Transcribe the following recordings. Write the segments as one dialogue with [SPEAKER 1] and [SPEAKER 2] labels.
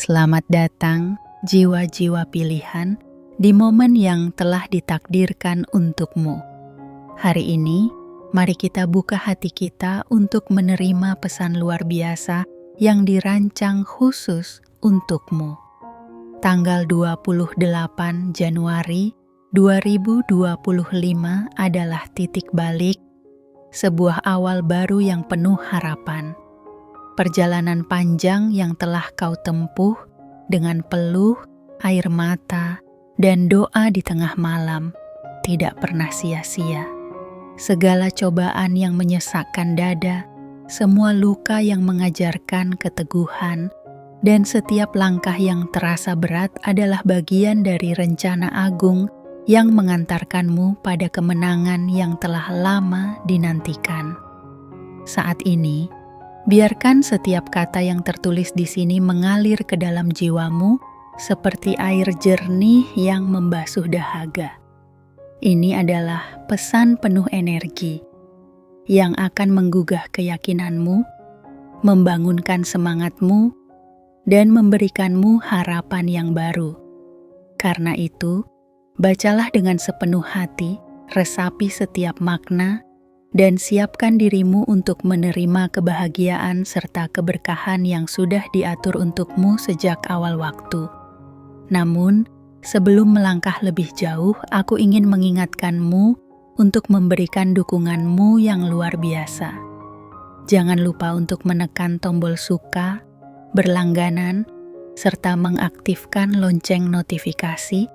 [SPEAKER 1] Selamat datang, jiwa-jiwa pilihan, di momen yang telah ditakdirkan untukmu. Hari ini, mari kita buka hati kita untuk menerima pesan luar biasa yang dirancang khusus untukmu. Tanggal 28 Januari 2025 adalah titik balik, sebuah awal baru yang penuh harapan. Perjalanan panjang yang telah kau tempuh dengan peluh, air mata, dan doa di tengah malam tidak pernah sia-sia. Segala cobaan yang menyesakkan dada, semua luka yang mengajarkan keteguhan, dan setiap langkah yang terasa berat adalah bagian dari rencana agung yang mengantarkanmu pada kemenangan yang telah lama dinantikan. Saat ini, biarkan setiap kata yang tertulis di sini mengalir ke dalam jiwamu seperti air jernih yang membasuh dahaga. Ini adalah pesan penuh energi yang akan menggugah keyakinanmu, membangunkan semangatmu, dan memberikanmu harapan yang baru. Karena itu, bacalah dengan sepenuh hati, resapi setiap makna, dan siapkan dirimu untuk menerima kebahagiaan serta keberkahan yang sudah diatur untukmu sejak awal waktu. Namun, sebelum melangkah lebih jauh, aku ingin mengingatkanmu untuk memberikan dukunganmu yang luar biasa. Jangan lupa untuk menekan tombol suka, berlangganan, serta mengaktifkan lonceng notifikasi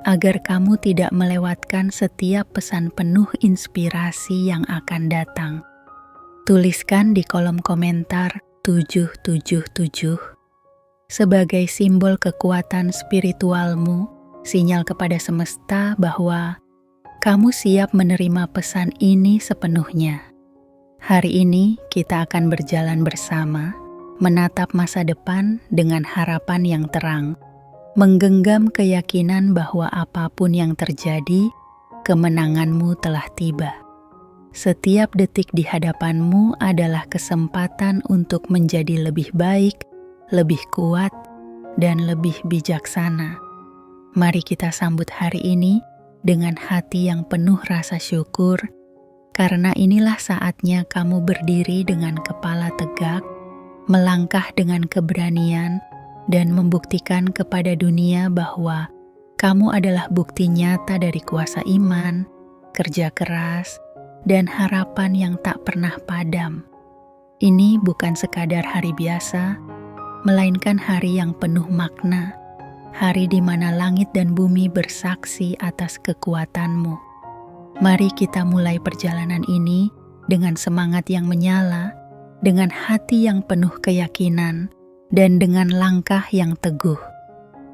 [SPEAKER 1] agar kamu tidak melewatkan setiap pesan penuh inspirasi yang akan datang. Tuliskan di kolom komentar 777 sebagai simbol kekuatan spiritualmu, sinyal kepada semesta bahwa kamu siap menerima pesan ini sepenuhnya. Hari ini kita akan berjalan bersama, menatap masa depan dengan harapan yang terang, menggenggam keyakinan bahwa apapun yang terjadi, kemenanganmu telah tiba. Setiap detik di hadapanmu adalah kesempatan untuk menjadi lebih baik, lebih kuat, dan lebih bijaksana. Mari kita sambut hari ini dengan hati yang penuh rasa syukur, karena inilah saatnya kamu berdiri dengan kepala tegak, melangkah dengan keberanian, dan membuktikan kepada dunia bahwa kamu adalah bukti nyata dari kuasa iman, kerja keras, dan harapan yang tak pernah padam. Ini bukan sekadar hari biasa, melainkan hari yang penuh makna, hari di mana langit dan bumi bersaksi atas kekuatanmu. Mari kita mulai perjalanan ini dengan semangat yang menyala, dengan hati yang penuh keyakinan, dan dengan langkah yang teguh.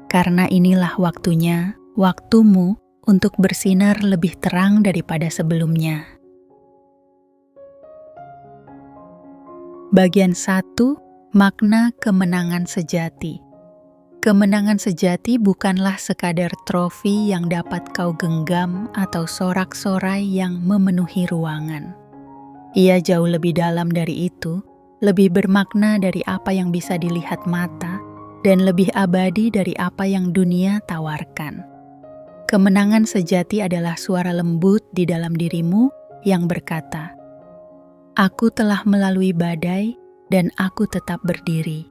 [SPEAKER 1] Karena inilah waktunya, waktumu untuk bersinar lebih terang daripada sebelumnya. Bagian 1, makna kemenangan sejati. Kemenangan sejati bukanlah sekadar trofi yang dapat kau genggam atau sorak-sorai yang memenuhi ruangan. Ia jauh lebih dalam dari itu, lebih bermakna dari apa yang bisa dilihat mata, dan lebih abadi dari apa yang dunia tawarkan. Kemenangan sejati adalah suara lembut di dalam dirimu yang berkata, "Aku telah melalui badai, dan aku tetap berdiri.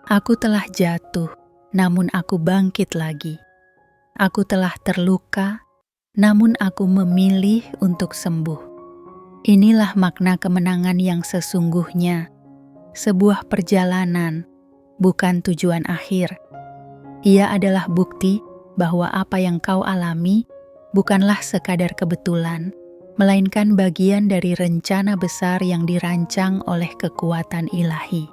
[SPEAKER 1] Aku telah jatuh, namun aku bangkit lagi. Aku telah terluka, namun aku memilih untuk sembuh." Inilah makna kemenangan yang sesungguhnya, sebuah perjalanan, bukan tujuan akhir. Ia adalah bukti bahwa apa yang kau alami bukanlah sekadar kebetulan, melainkan bagian dari rencana besar yang dirancang oleh kekuatan ilahi.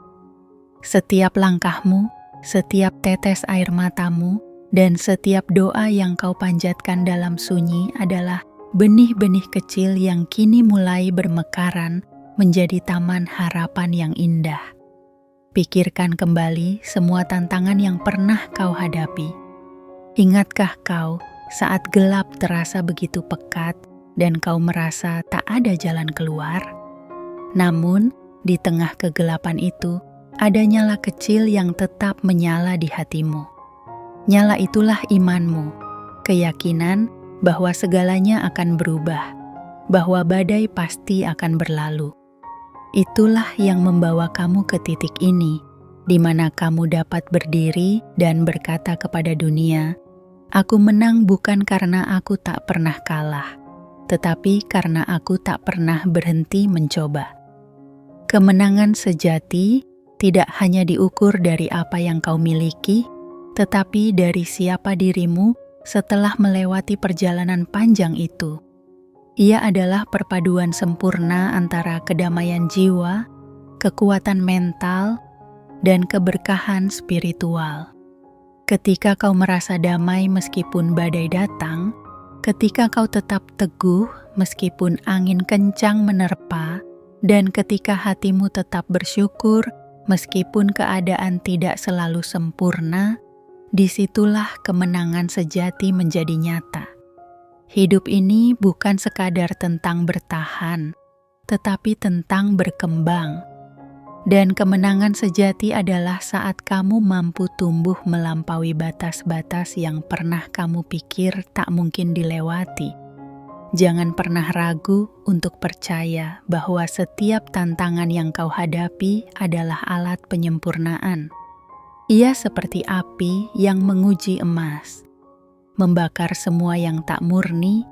[SPEAKER 1] Setiap langkahmu, setiap tetes air matamu, dan setiap doa yang kau panjatkan dalam sunyi adalah benih-benih kecil yang kini mulai bermekaran menjadi taman harapan yang indah. Pikirkan kembali semua tantangan yang pernah kau hadapi. Ingatkah kau saat gelap terasa begitu pekat dan kau merasa tak ada jalan keluar? Namun, di tengah kegelapan itu, ada nyala kecil yang tetap menyala di hatimu. Nyala itulah imanmu, keyakinan bahwa segalanya akan berubah, bahwa badai pasti akan berlalu. Itulah yang membawa kamu ke titik ini, di mana kamu dapat berdiri dan berkata kepada dunia, "Aku menang bukan karena aku tak pernah kalah, tetapi karena aku tak pernah berhenti mencoba." Kemenangan sejati tidak hanya diukur dari apa yang kau miliki, tetapi dari siapa dirimu setelah melewati perjalanan panjang itu. Ia adalah perpaduan sempurna antara kedamaian jiwa, kekuatan mental, dan keberkahan spiritual. Ketika kau merasa damai meskipun badai datang, ketika kau tetap teguh meskipun angin kencang menerpa, dan ketika hatimu tetap bersyukur meskipun keadaan tidak selalu sempurna, disitulah kemenangan sejati menjadi nyata. Hidup ini bukan sekadar tentang bertahan, tetapi tentang berkembang. Dan kemenangan sejati adalah saat kamu mampu tumbuh melampaui batas-batas yang pernah kamu pikir tak mungkin dilewati. Jangan pernah ragu untuk percaya bahwa setiap tantangan yang kau hadapi adalah alat penyempurnaan. Ia seperti api yang menguji emas, membakar semua yang tak murni,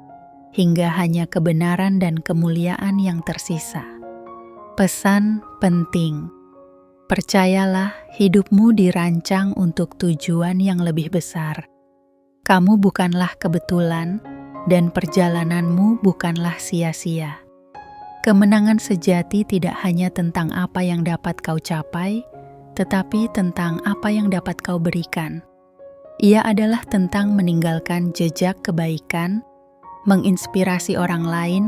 [SPEAKER 1] hingga hanya kebenaran dan kemuliaan yang tersisa. Pesan penting: percayalah, hidupmu dirancang untuk tujuan yang lebih besar. Kamu bukanlah kebetulan, dan perjalananmu bukanlah sia-sia. Kemenangan sejati tidak hanya tentang apa yang dapat kau capai, tetapi tentang apa yang dapat kau berikan. Ia adalah tentang meninggalkan jejak kebaikan, menginspirasi orang lain,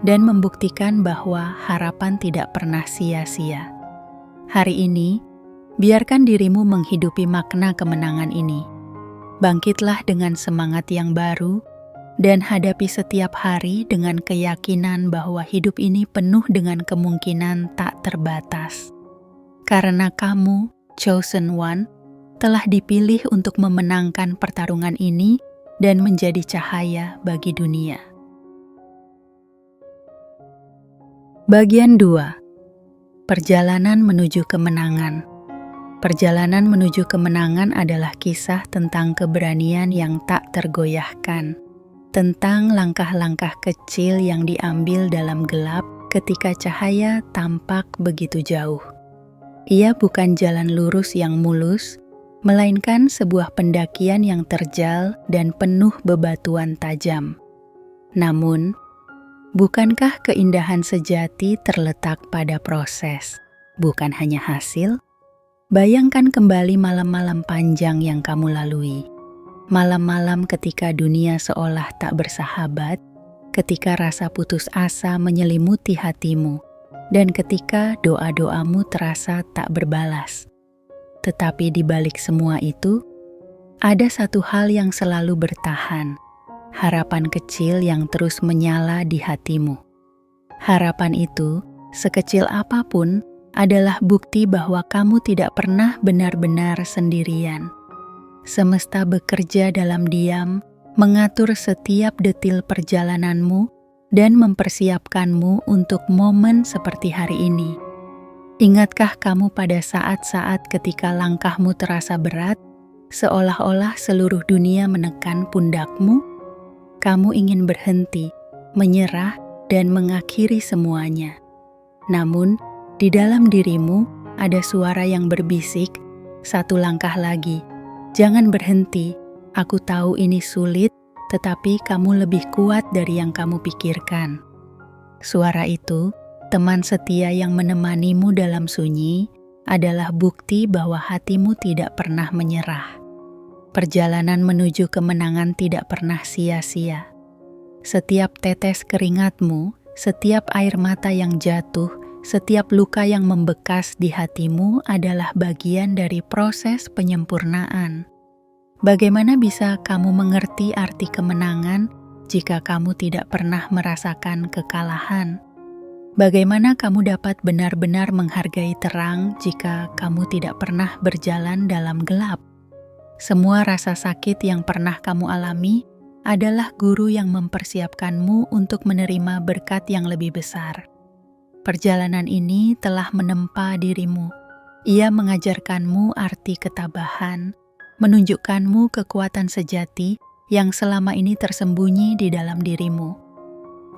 [SPEAKER 1] dan membuktikan bahwa harapan tidak pernah sia-sia. Hari ini, biarkan dirimu menghidupi makna kemenangan ini. Bangkitlah dengan semangat yang baru, dan hadapi setiap hari dengan keyakinan bahwa hidup ini penuh dengan kemungkinan tak terbatas. Karena kamu, chosen one, telah dipilih untuk memenangkan pertarungan ini dan menjadi cahaya bagi dunia. Bagian 2. Perjalanan menuju kemenangan. Perjalanan menuju kemenangan adalah kisah tentang keberanian yang tak tergoyahkan, tentang langkah-langkah kecil yang diambil dalam gelap ketika cahaya tampak begitu jauh. Ia bukan jalan lurus yang mulus, melainkan sebuah pendakian yang terjal dan penuh bebatuan tajam. Namun, bukankah keindahan sejati terletak pada proses, bukan hanya hasil? Bayangkan kembali malam-malam panjang yang kamu lalui. Malam-malam ketika dunia seolah tak bersahabat, ketika rasa putus asa menyelimuti hatimu, dan ketika doa-doamu terasa tak berbalas. Tetapi di balik semua itu, ada satu hal yang selalu bertahan, harapan kecil yang terus menyala di hatimu. Harapan itu, sekecil apapun, adalah bukti bahwa kamu tidak pernah benar-benar sendirian. Semesta bekerja dalam diam, mengatur setiap detil perjalananmu dan mempersiapkanmu untuk momen seperti hari ini. Ingatkah kamu pada saat-saat ketika langkahmu terasa berat, seolah-olah seluruh dunia menekan pundakmu? Kamu ingin berhenti, menyerah, dan mengakhiri semuanya. Namun, di dalam dirimu ada suara yang berbisik, "Satu langkah lagi. Jangan berhenti, aku tahu ini sulit, tetapi kamu lebih kuat dari yang kamu pikirkan." Suara itu, teman setia yang menemanimu dalam sunyi, adalah bukti bahwa hatimu tidak pernah menyerah. Perjalanan menuju kemenangan tidak pernah sia-sia. Setiap tetes keringatmu, setiap air mata yang jatuh, setiap luka yang membekas di hatimu adalah bagian dari proses penyempurnaan. Bagaimana bisa kamu mengerti arti kemenangan jika kamu tidak pernah merasakan kekalahan? Bagaimana kamu dapat benar-benar menghargai terang jika kamu tidak pernah berjalan dalam gelap? Semua rasa sakit yang pernah kamu alami adalah guru yang mempersiapkanmu untuk menerima berkat yang lebih besar. Perjalanan ini telah menempa dirimu. Ia mengajarkanmu arti ketabahan, menunjukkanmu kekuatan sejati yang selama ini tersembunyi di dalam dirimu.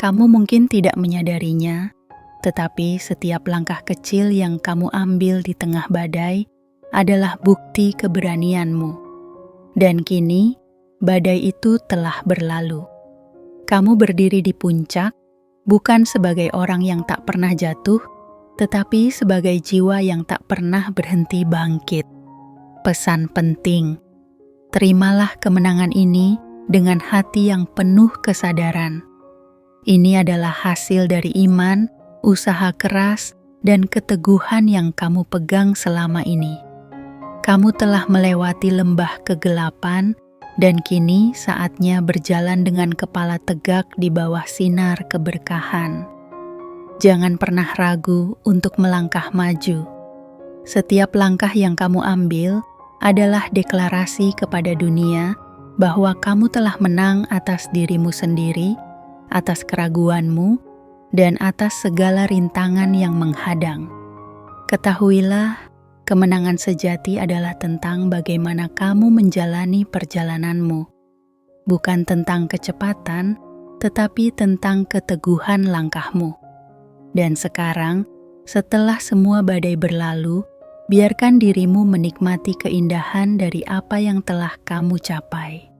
[SPEAKER 1] Kamu mungkin tidak menyadarinya, tetapi setiap langkah kecil yang kamu ambil di tengah badai adalah bukti keberanianmu. Dan kini, badai itu telah berlalu. Kamu berdiri di puncak, bukan sebagai orang yang tak pernah jatuh, tetapi sebagai jiwa yang tak pernah berhenti bangkit. Pesan penting: terimalah kemenangan ini dengan hati yang penuh kesadaran. Ini adalah hasil dari iman, usaha keras, dan keteguhan yang kamu pegang selama ini. Kamu telah melewati lembah kegelapan, dan kini saatnya berjalan dengan kepala tegak di bawah sinar keberkahan. Jangan pernah ragu untuk melangkah maju. Setiap langkah yang kamu ambil adalah deklarasi kepada dunia bahwa kamu telah menang atas dirimu sendiri, atas keraguanmu, dan atas segala rintangan yang menghadang. Ketahuilah, kemenangan sejati adalah tentang bagaimana kamu menjalani perjalananmu, bukan tentang kecepatan, tetapi tentang keteguhan langkahmu. Dan sekarang, setelah semua badai berlalu, biarkan dirimu menikmati keindahan dari apa yang telah kamu capai.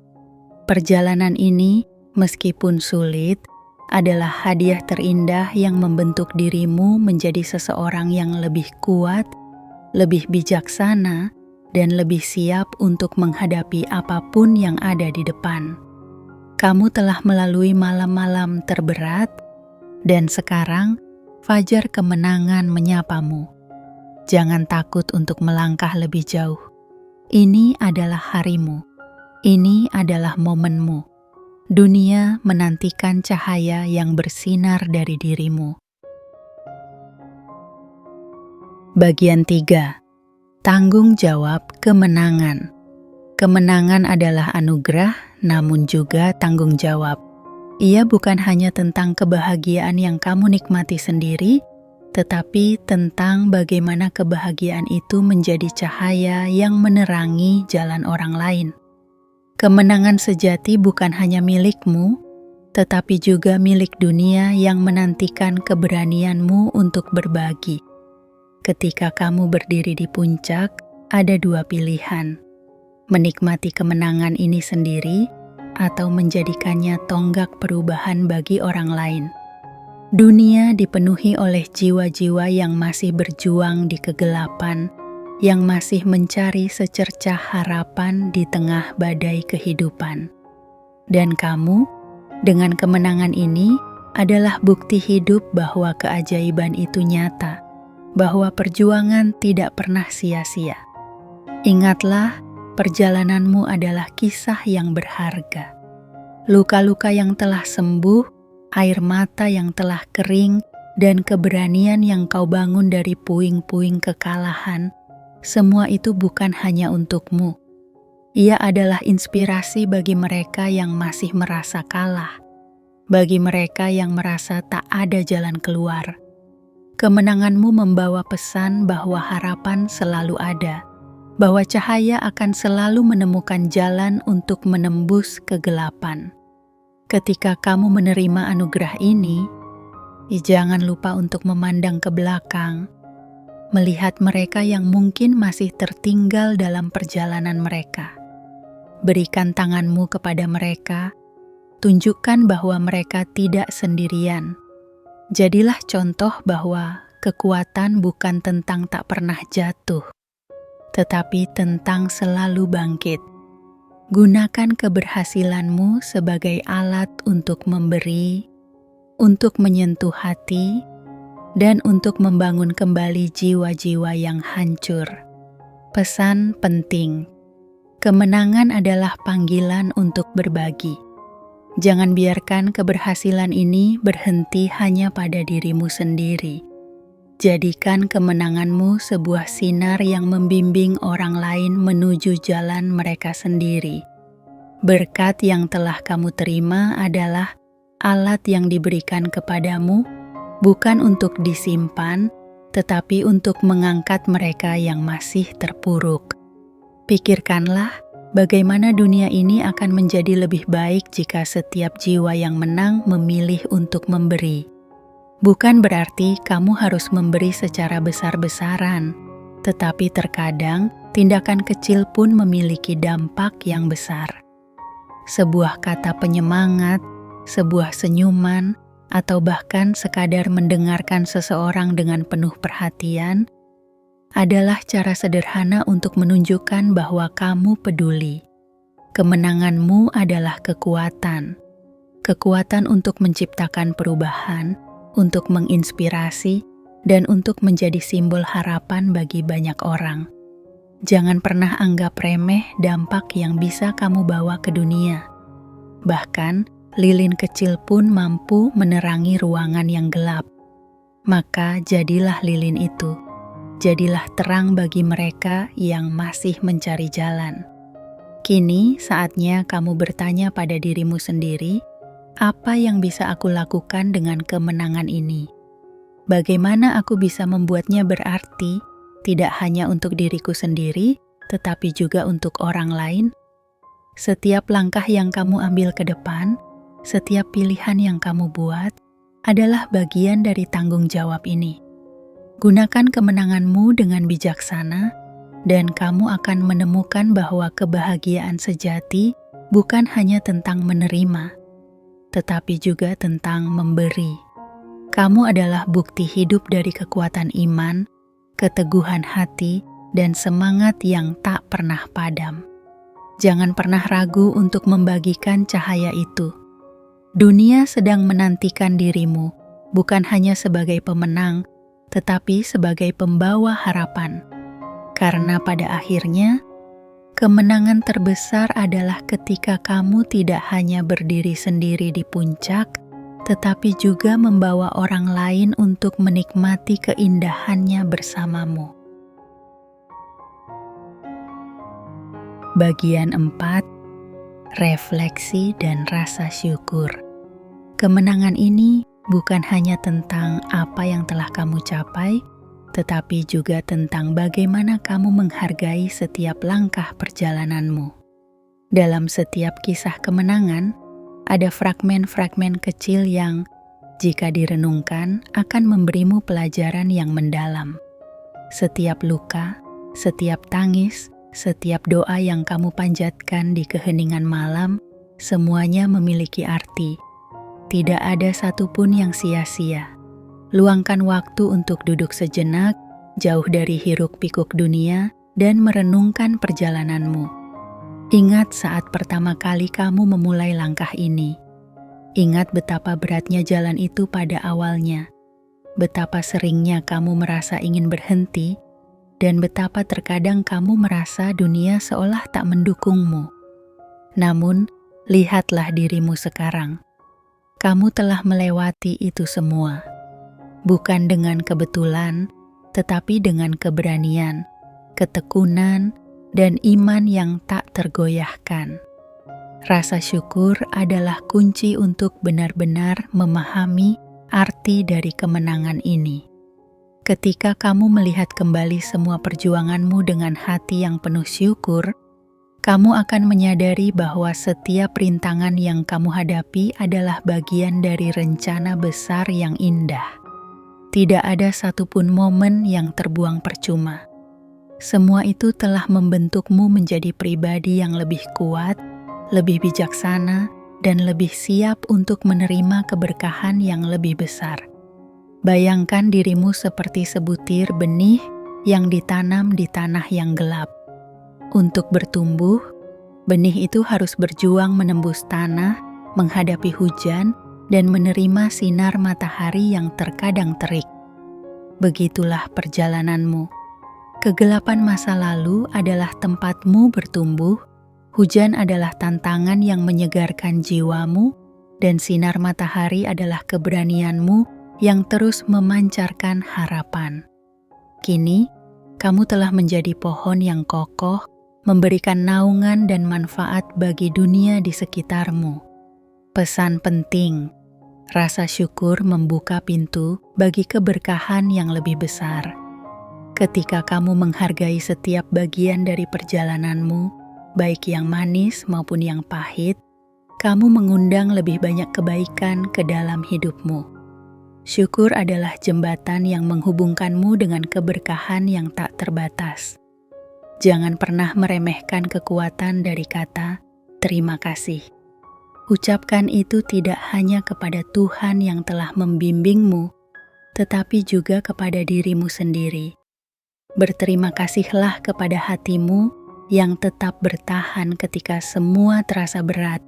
[SPEAKER 1] Perjalanan ini, meskipun sulit, adalah hadiah terindah yang membentuk dirimu menjadi seseorang yang lebih kuat, lebih bijaksana, dan lebih siap untuk menghadapi apapun yang ada di depan. Kamu telah melalui malam-malam terberat, dan sekarang fajar kemenangan menyapamu. Jangan takut untuk melangkah lebih jauh. Ini adalah harimu. Ini adalah momenmu. Dunia menantikan cahaya yang bersinar dari dirimu. Bagian 3. Tanggung jawab kemenangan. Kemenangan adalah anugerah, namun juga tanggung jawab. Ia bukan hanya tentang kebahagiaan yang kamu nikmati sendiri, tetapi tentang bagaimana kebahagiaan itu menjadi cahaya yang menerangi jalan orang lain. Kemenangan sejati bukan hanya milikmu, tetapi juga milik dunia yang menantikan keberanianmu untuk berbagi. Ketika kamu berdiri di puncak, ada dua pilihan: menikmati kemenangan ini sendiri atau menjadikannya tonggak perubahan bagi orang lain. Dunia dipenuhi oleh jiwa-jiwa yang masih berjuang di kegelapan, yang masih mencari secercah harapan di tengah badai kehidupan. Dan kamu, dengan kemenangan ini, adalah bukti hidup bahwa keajaiban itu nyata, bahwa perjuangan tidak pernah sia-sia. Ingatlah, perjalananmu adalah kisah yang berharga. Luka-luka yang telah sembuh, air mata yang telah kering, dan keberanian yang kau bangun dari puing-puing kekalahan, semua itu bukan hanya untukmu. Ia adalah inspirasi bagi mereka yang masih merasa kalah, bagi mereka yang merasa tak ada jalan keluar. Kemenanganmu membawa pesan bahwa harapan selalu ada, bahwa cahaya akan selalu menemukan jalan untuk menembus kegelapan. Ketika kamu menerima anugerah ini, jangan lupa untuk memandang ke belakang, melihat mereka yang mungkin masih tertinggal dalam perjalanan mereka. Berikan tanganmu kepada mereka, tunjukkan bahwa mereka tidak sendirian. Jadilah contoh bahwa kekuatan bukan tentang tak pernah jatuh, tetapi tentang selalu bangkit. Gunakan keberhasilanmu sebagai alat untuk memberi, untuk menyentuh hati, dan untuk membangun kembali jiwa-jiwa yang hancur. Pesan penting: kemenangan adalah panggilan untuk berbagi. Jangan biarkan keberhasilan ini berhenti hanya pada dirimu sendiri. Jadikan kemenanganmu sebuah sinar yang membimbing orang lain menuju jalan mereka sendiri. Berkat yang telah kamu terima adalah alat yang diberikan kepadamu, bukan untuk disimpan, tetapi untuk mengangkat mereka yang masih terpuruk. Pikirkanlah bagaimana dunia ini akan menjadi lebih baik jika setiap jiwa yang menang memilih untuk memberi. Bukan berarti kamu harus memberi secara besar-besaran, tetapi terkadang tindakan kecil pun memiliki dampak yang besar. Sebuah kata penyemangat, sebuah senyuman, atau bahkan sekadar mendengarkan seseorang dengan penuh perhatian adalah cara sederhana untuk menunjukkan bahwa kamu peduli. Kemenanganmu adalah kekuatan untuk menciptakan perubahan, untuk menginspirasi, dan untuk menjadi simbol harapan bagi banyak orang. Jangan pernah anggap remeh dampak yang bisa kamu bawa ke dunia. Bahkan, lilin kecil pun mampu menerangi ruangan yang gelap. Maka jadilah lilin itu. Jadilah terang bagi mereka yang masih mencari jalan. Kini saatnya kamu bertanya pada dirimu sendiri, apa yang bisa aku lakukan dengan kemenangan ini? Bagaimana aku bisa membuatnya berarti, tidak hanya untuk diriku sendiri, tetapi juga untuk orang lain? Setiap langkah yang kamu ambil ke depan, setiap pilihan yang kamu buat, adalah bagian dari tanggung jawab ini. Gunakan kemenanganmu dengan bijaksana, dan kamu akan menemukan bahwa kebahagiaan sejati bukan hanya tentang menerima, tetapi juga tentang memberi. Kamu adalah bukti hidup dari kekuatan iman, keteguhan hati, dan semangat yang tak pernah padam. Jangan pernah ragu untuk membagikan cahaya itu. Dunia sedang menantikan dirimu, bukan hanya sebagai pemenang, tetapi sebagai pembawa harapan. Karena pada akhirnya, kemenangan terbesar adalah ketika kamu tidak hanya berdiri sendiri di puncak, tetapi juga membawa orang lain untuk menikmati keindahannya bersamamu. Bagian 4. Refleksi dan rasa syukur. Kemenangan ini bukan hanya tentang apa yang telah kamu capai, tetapi juga tentang bagaimana kamu menghargai setiap langkah perjalananmu. Dalam setiap kisah kemenangan, ada fragmen-fragmen kecil yang, jika direnungkan, akan memberimu pelajaran yang mendalam. Setiap luka, setiap tangis, setiap doa yang kamu panjatkan di keheningan malam, semuanya memiliki arti. Tidak ada satupun yang sia-sia. Luangkan waktu untuk duduk sejenak, jauh dari hiruk-pikuk dunia, dan merenungkan perjalananmu. Ingat saat pertama kali kamu memulai langkah ini. Ingat betapa beratnya jalan itu pada awalnya. Betapa seringnya kamu merasa ingin berhenti, dan betapa terkadang kamu merasa dunia seolah tak mendukungmu. Namun, lihatlah dirimu sekarang. Kamu telah melewati itu semua. Bukan dengan kebetulan, tetapi dengan keberanian, ketekunan, dan iman yang tak tergoyahkan. Rasa syukur adalah kunci untuk benar-benar memahami arti dari kemenangan ini. Ketika kamu melihat kembali semua perjuanganmu dengan hati yang penuh syukur, kamu akan menyadari bahwa setiap rintangan yang kamu hadapi adalah bagian dari rencana besar yang indah. Tidak ada satupun momen yang terbuang percuma. Semua itu telah membentukmu menjadi pribadi yang lebih kuat, lebih bijaksana, dan lebih siap untuk menerima keberkahan yang lebih besar. Bayangkan dirimu seperti sebutir benih yang ditanam di tanah yang gelap. Untuk bertumbuh, benih itu harus berjuang menembus tanah, menghadapi hujan, dan menerima sinar matahari yang terkadang terik. Begitulah perjalananmu. Kegelapan masa lalu adalah tempatmu bertumbuh, hujan adalah tantangan yang menyegarkan jiwamu, dan sinar matahari adalah keberanianmu yang terus memancarkan harapan. Kini, kamu telah menjadi pohon yang kokoh, memberikan naungan dan manfaat bagi dunia di sekitarmu. Pesan penting, rasa syukur membuka pintu bagi keberkahan yang lebih besar. Ketika kamu menghargai setiap bagian dari perjalananmu, baik yang manis maupun yang pahit, kamu mengundang lebih banyak kebaikan ke dalam hidupmu. Syukur adalah jembatan yang menghubungkanmu dengan keberkahan yang tak terbatas. Jangan pernah meremehkan kekuatan dari kata terima kasih. Ucapkan itu tidak hanya kepada Tuhan yang telah membimbingmu, tetapi juga kepada dirimu sendiri. Berterima kasihlah kepada hatimu yang tetap bertahan ketika semua terasa berat,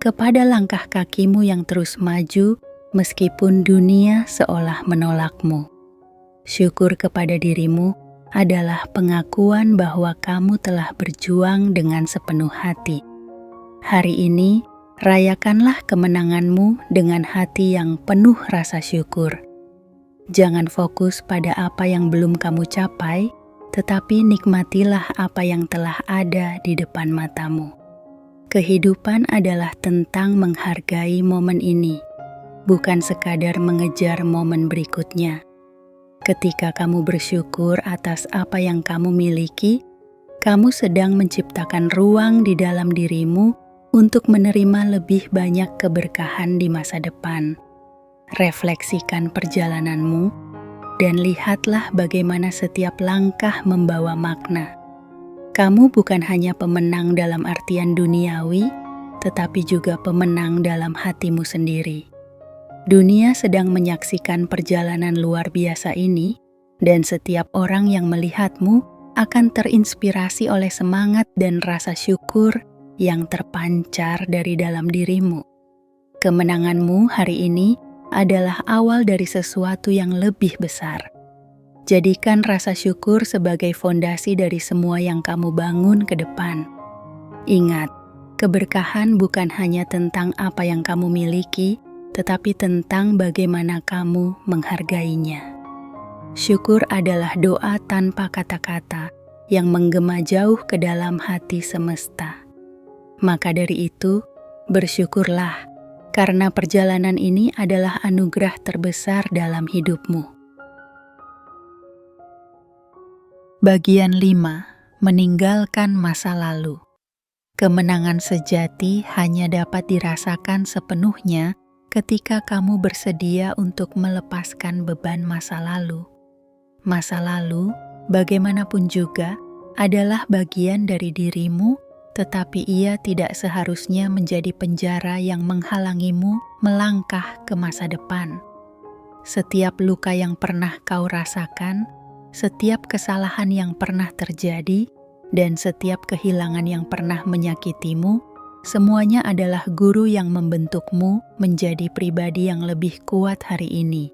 [SPEAKER 1] kepada langkah kakimu yang terus maju meskipun dunia seolah menolakmu. Syukur kepada dirimu adalah pengakuan bahwa kamu telah berjuang dengan sepenuh hati. Hari ini, rayakanlah kemenanganmu dengan hati yang penuh rasa syukur. Jangan fokus pada apa yang belum kamu capai, tetapi nikmatilah apa yang telah ada di depan matamu. Kehidupan adalah tentang menghargai momen ini, bukan sekadar mengejar momen berikutnya. Ketika kamu bersyukur atas apa yang kamu miliki, kamu sedang menciptakan ruang di dalam dirimu untuk menerima lebih banyak keberkahan di masa depan. Refleksikan perjalananmu dan lihatlah bagaimana setiap langkah membawa makna. Kamu bukan hanya pemenang dalam artian duniawi, tetapi juga pemenang dalam hatimu sendiri. Dunia sedang menyaksikan perjalanan luar biasa ini, dan setiap orang yang melihatmu akan terinspirasi oleh semangat dan rasa syukur yang terpancar dari dalam dirimu. Kemenanganmu hari ini adalah awal dari sesuatu yang lebih besar. Jadikan rasa syukur sebagai fondasi dari semua yang kamu bangun ke depan. Ingat, keberkahan bukan hanya tentang apa yang kamu miliki, tetapi tentang bagaimana kamu menghargainya. Syukur adalah doa tanpa kata-kata yang menggema jauh ke dalam hati semesta. Maka dari itu, bersyukurlah, karena perjalanan ini adalah anugerah terbesar dalam hidupmu. Bagian 5. Meninggalkan masa lalu. Kemenangan sejati hanya dapat dirasakan sepenuhnya ketika kamu bersedia untuk melepaskan beban masa lalu. Masa lalu, bagaimanapun juga, adalah bagian dari dirimu, tetapi ia tidak seharusnya menjadi penjara yang menghalangimu melangkah ke masa depan. Setiap luka yang pernah kau rasakan, setiap kesalahan yang pernah terjadi, dan setiap kehilangan yang pernah menyakitimu, semuanya adalah guru yang membentukmu menjadi pribadi yang lebih kuat hari ini.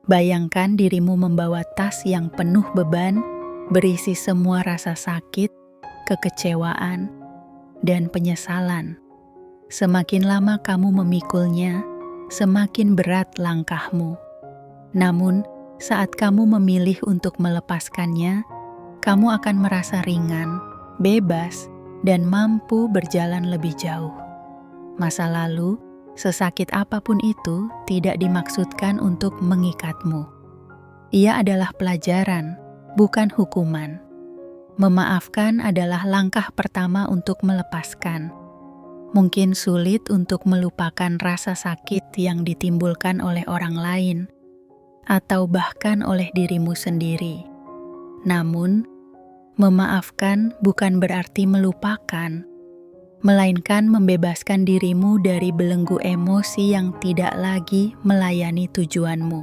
[SPEAKER 1] Bayangkan dirimu membawa tas yang penuh beban, berisi semua rasa sakit, kekecewaan, dan penyesalan. Semakin lama kamu memikulnya, semakin berat langkahmu. Namun, saat kamu memilih untuk melepaskannya, kamu akan merasa ringan, bebas, dan mampu berjalan lebih jauh. Masa lalu, sesakit apapun itu, tidak dimaksudkan untuk mengikatmu. Ia adalah pelajaran, bukan hukuman. Memaafkan adalah langkah pertama untuk melepaskan. Mungkin sulit untuk melupakan rasa sakit yang ditimbulkan oleh orang lain, atau bahkan oleh dirimu sendiri. Namun, memaafkan bukan berarti melupakan, melainkan membebaskan dirimu dari belenggu emosi yang tidak lagi melayani tujuanmu.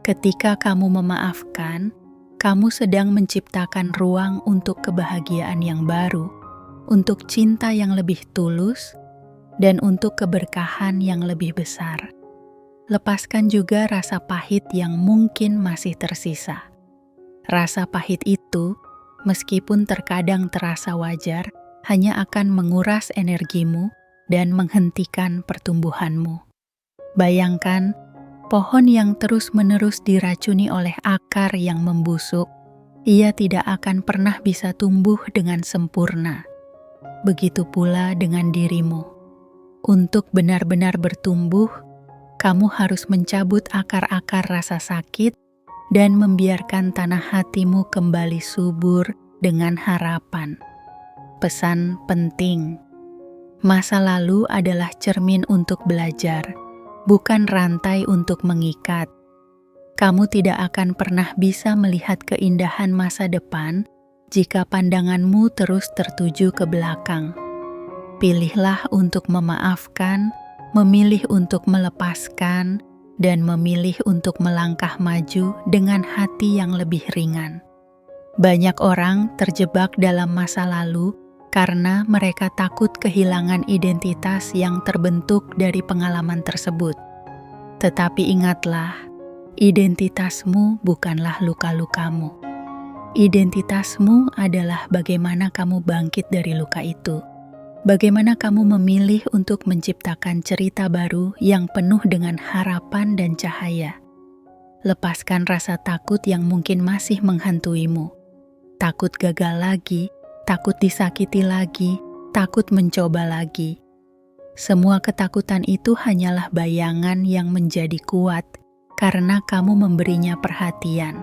[SPEAKER 1] Ketika kamu memaafkan, kamu sedang menciptakan ruang untuk kebahagiaan yang baru, untuk cinta yang lebih tulus, dan untuk keberkahan yang lebih besar. Lepaskan juga rasa pahit yang mungkin masih tersisa. Rasa pahit itu, meskipun terkadang terasa wajar, hanya akan menguras energimu dan menghentikan pertumbuhanmu. Bayangkan pohon yang terus-menerus diracuni oleh akar yang membusuk, ia tidak akan pernah bisa tumbuh dengan sempurna. Begitu pula dengan dirimu. Untuk benar-benar bertumbuh, kamu harus mencabut akar-akar rasa sakit dan membiarkan tanah hatimu kembali subur dengan harapan. Pesan penting: masa lalu adalah cermin untuk belajar, bukan rantai untuk mengikat. Kamu tidak akan pernah bisa melihat keindahan masa depan jika pandanganmu terus tertuju ke belakang. Pilihlah untuk memaafkan, memilih untuk melepaskan, dan memilih untuk melangkah maju dengan hati yang lebih ringan. Banyak orang terjebak dalam masa lalu karena mereka takut kehilangan identitas yang terbentuk dari pengalaman tersebut. Tetapi ingatlah, identitasmu bukanlah luka-lukamu. Identitasmu adalah bagaimana kamu bangkit dari luka itu. Bagaimana kamu memilih untuk menciptakan cerita baru yang penuh dengan harapan dan cahaya. Lepaskan rasa takut yang mungkin masih menghantuimu. Takut gagal lagi, takut disakiti lagi, takut mencoba lagi. Semua ketakutan itu hanyalah bayangan yang menjadi kuat karena kamu memberinya perhatian.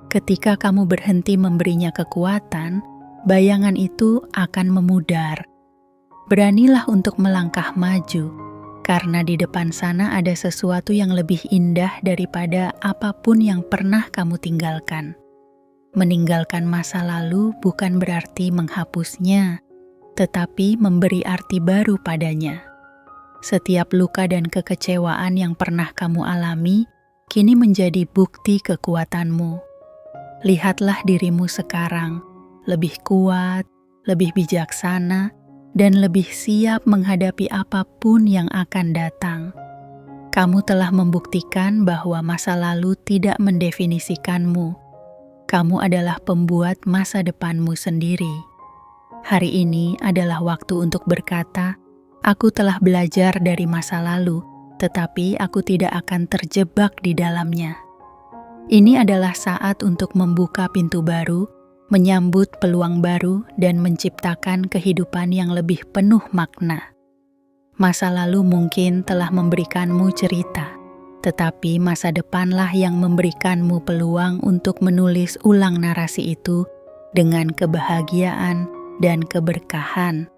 [SPEAKER 1] Ketika kamu berhenti memberinya kekuatan, bayangan itu akan memudar. Beranilah untuk melangkah maju, karena di depan sana ada sesuatu yang lebih indah daripada apapun yang pernah kamu tinggalkan. Meninggalkan masa lalu bukan berarti menghapusnya, tetapi memberi arti baru padanya. Setiap luka dan kekecewaan yang pernah kamu alami, kini menjadi bukti kekuatanmu. Lihatlah dirimu sekarang, lebih kuat, lebih bijaksana, dan lebih siap menghadapi apapun yang akan datang. Kamu telah membuktikan bahwa masa lalu tidak mendefinisikanmu. Kamu adalah pembuat masa depanmu sendiri. Hari ini adalah waktu untuk berkata, "Aku telah belajar dari masa lalu, tetapi aku tidak akan terjebak di dalamnya." Ini adalah saat untuk membuka pintu baru, menyambut peluang baru, dan menciptakan kehidupan yang lebih penuh makna. Masa lalu mungkin telah memberikanmu cerita, tetapi masa depanlah yang memberikanmu peluang untuk menulis ulang narasi itu dengan kebahagiaan dan keberkahan.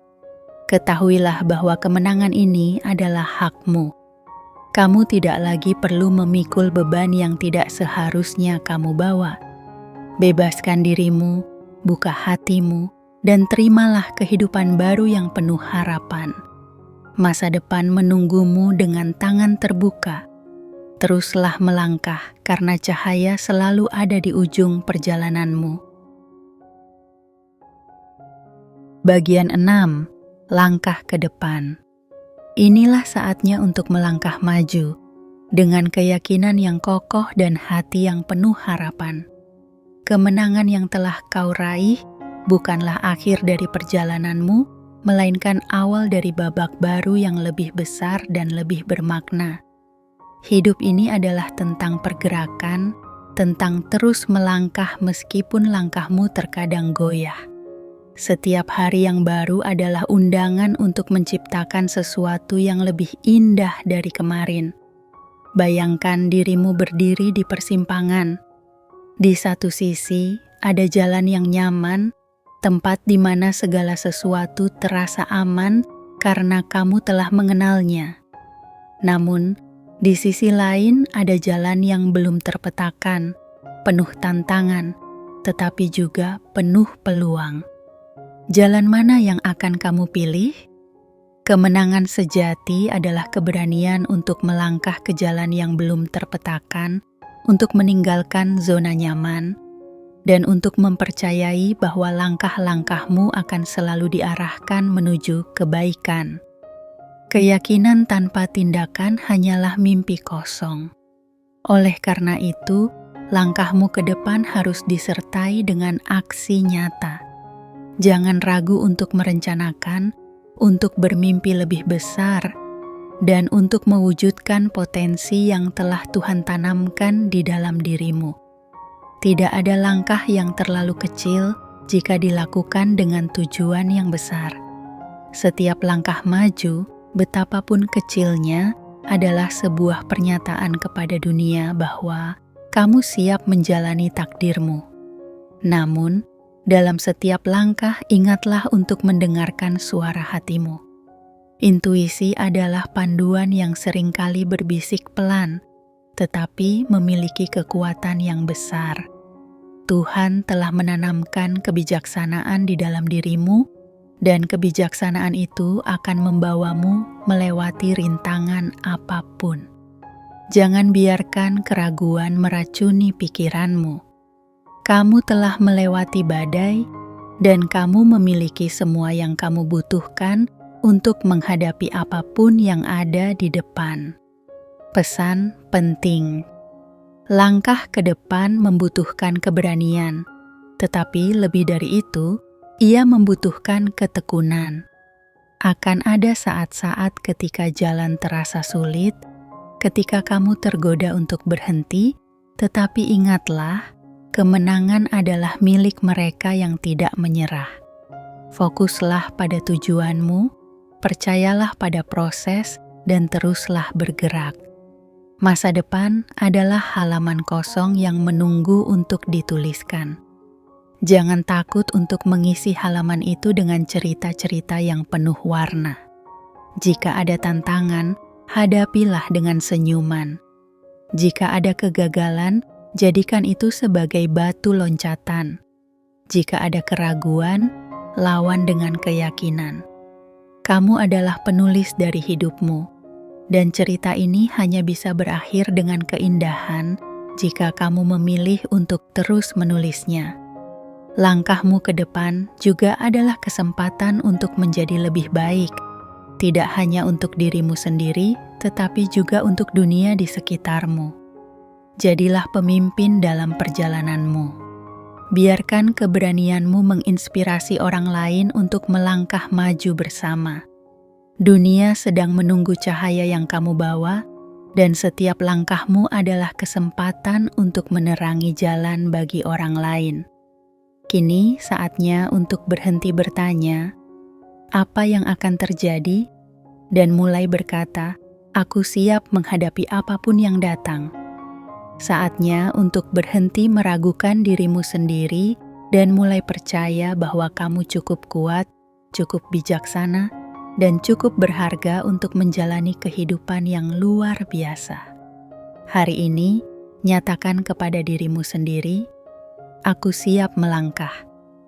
[SPEAKER 1] Ketahuilah bahwa kemenangan ini adalah hakmu. Kamu tidak lagi perlu memikul beban yang tidak seharusnya kamu bawa. Bebaskan dirimu, buka hatimu, dan terimalah kehidupan baru yang penuh harapan. Masa depan menunggumu dengan tangan terbuka. Teruslah melangkah karena cahaya selalu ada di ujung perjalananmu. Bagian 6. Langkah ke depan. Inilah saatnya untuk melangkah maju dengan keyakinan yang kokoh dan hati yang penuh harapan. Kemenangan yang telah kau raih bukanlah akhir dari perjalananmu, melainkan awal dari babak baru yang lebih besar dan lebih bermakna. Hidup ini adalah tentang pergerakan, tentang terus melangkah meskipun langkahmu terkadang goyah. Setiap hari yang baru adalah undangan untuk menciptakan sesuatu yang lebih indah dari kemarin. Bayangkan dirimu berdiri di persimpangan. Di satu sisi ada jalan yang nyaman, tempat di mana segala sesuatu terasa aman karena kamu telah mengenalnya. Namun, di sisi lain ada jalan yang belum terpetakan, penuh tantangan, tetapi juga penuh peluang. Jalan mana yang akan kamu pilih? Kemenangan sejati adalah keberanian untuk melangkah ke jalan yang belum terpetakan, untuk meninggalkan zona nyaman, dan untuk mempercayai bahwa langkah-langkahmu akan selalu diarahkan menuju kebaikan. Keyakinan tanpa tindakan hanyalah mimpi kosong. Oleh karena itu, langkahmu ke depan harus disertai dengan aksi nyata. Jangan ragu untuk merencanakan, untuk bermimpi lebih besar, dan untuk mewujudkan potensi yang telah Tuhan tanamkan di dalam dirimu. Tidak ada langkah yang terlalu kecil jika dilakukan dengan tujuan yang besar. Setiap langkah maju, betapapun kecilnya, adalah sebuah pernyataan kepada dunia bahwa kamu siap menjalani takdirmu. Namun, dalam setiap langkah ingatlah untuk mendengarkan suara hatimu. Intuisi adalah panduan yang seringkali berbisik pelan, tetapi memiliki kekuatan yang besar. Tuhan telah menanamkan kebijaksanaan di dalam dirimu, dan kebijaksanaan itu akan membawamu melewati rintangan apapun. Jangan biarkan keraguan meracuni pikiranmu. Kamu telah melewati badai, dan kamu memiliki semua yang kamu butuhkan untuk menghadapi apapun yang ada di depan. Pesan penting: langkah ke depan membutuhkan keberanian, tetapi lebih dari itu, ia membutuhkan ketekunan. Akan ada saat-saat ketika jalan terasa sulit, ketika kamu tergoda untuk berhenti, tetapi ingatlah, kemenangan adalah milik mereka yang tidak menyerah. Fokuslah pada tujuanmu, percayalah pada proses, dan teruslah bergerak. Masa depan adalah halaman kosong yang menunggu untuk dituliskan. Jangan takut untuk mengisi halaman itu dengan cerita-cerita yang penuh warna. Jika ada tantangan, hadapilah dengan senyuman. Jika ada kegagalan, jadikan itu sebagai batu loncatan. Jika ada keraguan, lawan dengan keyakinan. Kamu adalah penulis dari hidupmu, dan cerita ini hanya bisa berakhir dengan keindahan jika kamu memilih untuk terus menulisnya. Langkahmu ke depan juga adalah kesempatan untuk menjadi lebih baik, tidak hanya untuk dirimu sendiri, tetapi juga untuk dunia di sekitarmu. Jadilah pemimpin dalam perjalananmu. Biarkan keberanianmu menginspirasi orang lain untuk melangkah maju bersama. Dunia sedang menunggu cahaya yang kamu bawa, dan setiap langkahmu adalah kesempatan untuk menerangi jalan bagi orang lain. Kini saatnya untuk berhenti bertanya, apa yang akan terjadi, dan mulai berkata, aku siap menghadapi apapun yang datang. Saatnya untuk berhenti meragukan dirimu sendiri dan mulai percaya bahwa kamu cukup kuat, cukup bijaksana, dan cukup berharga untuk menjalani kehidupan yang luar biasa. Hari ini, nyatakan kepada dirimu sendiri, aku siap melangkah.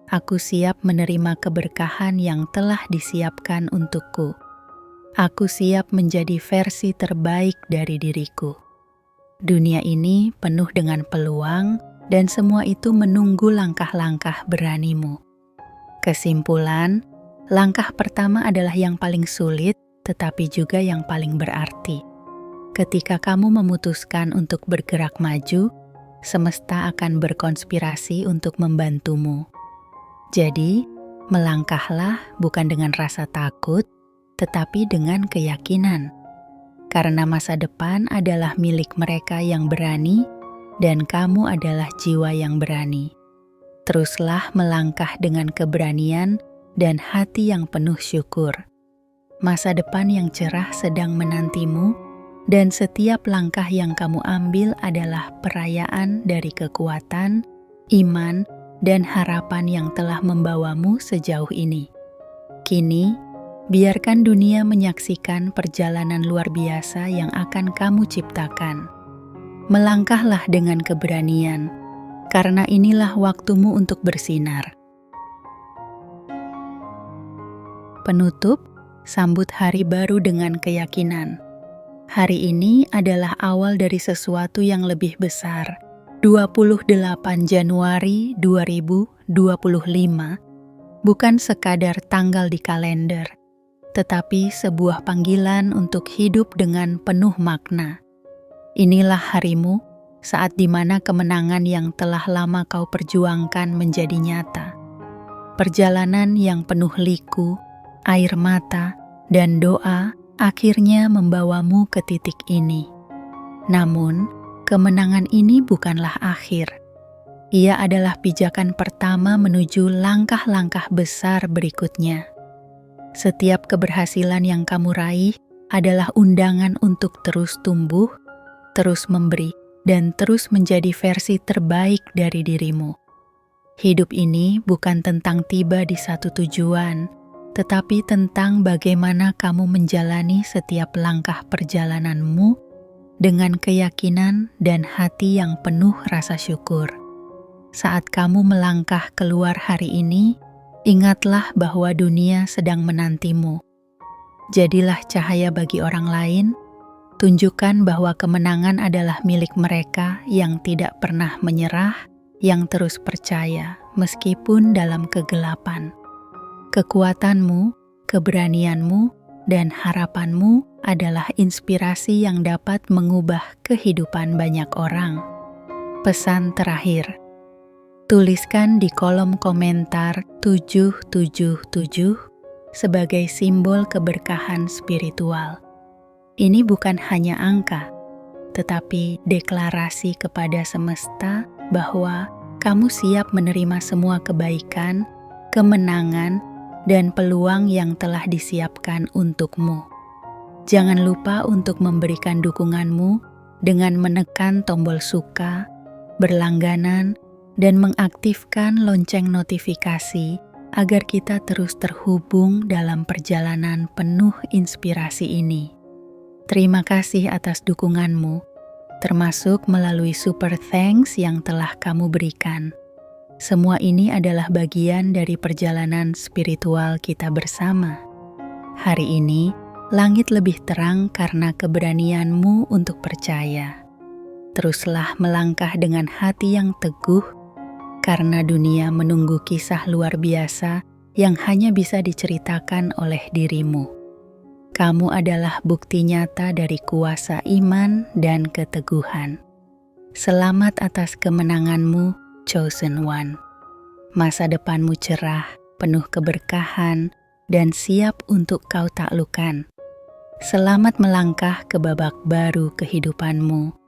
[SPEAKER 1] Aku siap menerima keberkahan yang telah disiapkan untukku. Aku siap menjadi versi terbaik dari diriku. Dunia ini penuh dengan peluang, dan semua itu menunggu langkah-langkah beranimu. Kesimpulan, langkah pertama adalah yang paling sulit, tetapi juga yang paling berarti. Ketika kamu memutuskan untuk bergerak maju, semesta akan berkonspirasi untuk membantumu. Jadi, melangkahlah bukan dengan rasa takut, tetapi dengan keyakinan. Karena masa depan adalah milik mereka yang berani, dan kamu adalah jiwa yang berani. Teruslah melangkah dengan keberanian dan hati yang penuh syukur. Masa depan yang cerah sedang menantimu, dan setiap langkah yang kamu ambil adalah perayaan dari kekuatan, iman, dan harapan yang telah membawamu sejauh ini. Kini, biarkan dunia menyaksikan perjalanan luar biasa yang akan kamu ciptakan. Melangkahlah dengan keberanian, karena inilah waktumu untuk bersinar. Penutup, sambut hari baru dengan keyakinan. Hari ini adalah awal dari sesuatu yang lebih besar. 28 Januari 2025 bukan sekadar tanggal di kalender, tetapi sebuah panggilan untuk hidup dengan penuh makna. Inilah harimu, saat di mana kemenangan yang telah lama kau perjuangkan menjadi nyata. Perjalanan yang penuh liku, air mata, dan doa akhirnya membawamu ke titik ini. Namun, kemenangan ini bukanlah akhir. Ia adalah pijakan pertama menuju langkah-langkah besar berikutnya. Setiap keberhasilan yang kamu raih adalah undangan untuk terus tumbuh, terus memberi, dan terus menjadi versi terbaik dari dirimu. Hidup ini bukan tentang tiba di satu tujuan, tetapi tentang bagaimana kamu menjalani setiap langkah perjalananmu dengan keyakinan dan hati yang penuh rasa syukur. Saat kamu melangkah keluar hari ini, ingatlah bahwa dunia sedang menantimu. Jadilah cahaya bagi orang lain, tunjukkan bahwa kemenangan adalah milik mereka yang tidak pernah menyerah, yang terus percaya meskipun dalam kegelapan. Kekuatanmu, keberanianmu, dan harapanmu adalah inspirasi yang dapat mengubah kehidupan banyak orang. Pesan terakhir. Tuliskan di kolom komentar 777 sebagai simbol keberkahan spiritual. Ini bukan hanya angka, tetapi deklarasi kepada semesta bahwa kamu siap menerima semua kebaikan, kemenangan, dan peluang yang telah disiapkan untukmu. Jangan lupa untuk memberikan dukunganmu dengan menekan tombol suka, berlangganan, dan mengaktifkan lonceng notifikasi agar kita terus terhubung dalam perjalanan penuh inspirasi ini. Terima kasih atas dukunganmu, termasuk melalui super thanks yang telah kamu berikan. Semua ini adalah bagian dari perjalanan spiritual kita bersama. Hari ini, langit lebih terang karena keberanianmu untuk percaya. Teruslah melangkah dengan hati yang teguh, karena dunia menunggu kisah luar biasa yang hanya bisa diceritakan oleh dirimu. Kamu adalah bukti nyata dari kuasa iman dan keteguhan. Selamat atas kemenanganmu, Chosen One. Masa depanmu cerah, penuh keberkahan, dan siap untuk kau taklukkan. Selamat melangkah ke babak baru kehidupanmu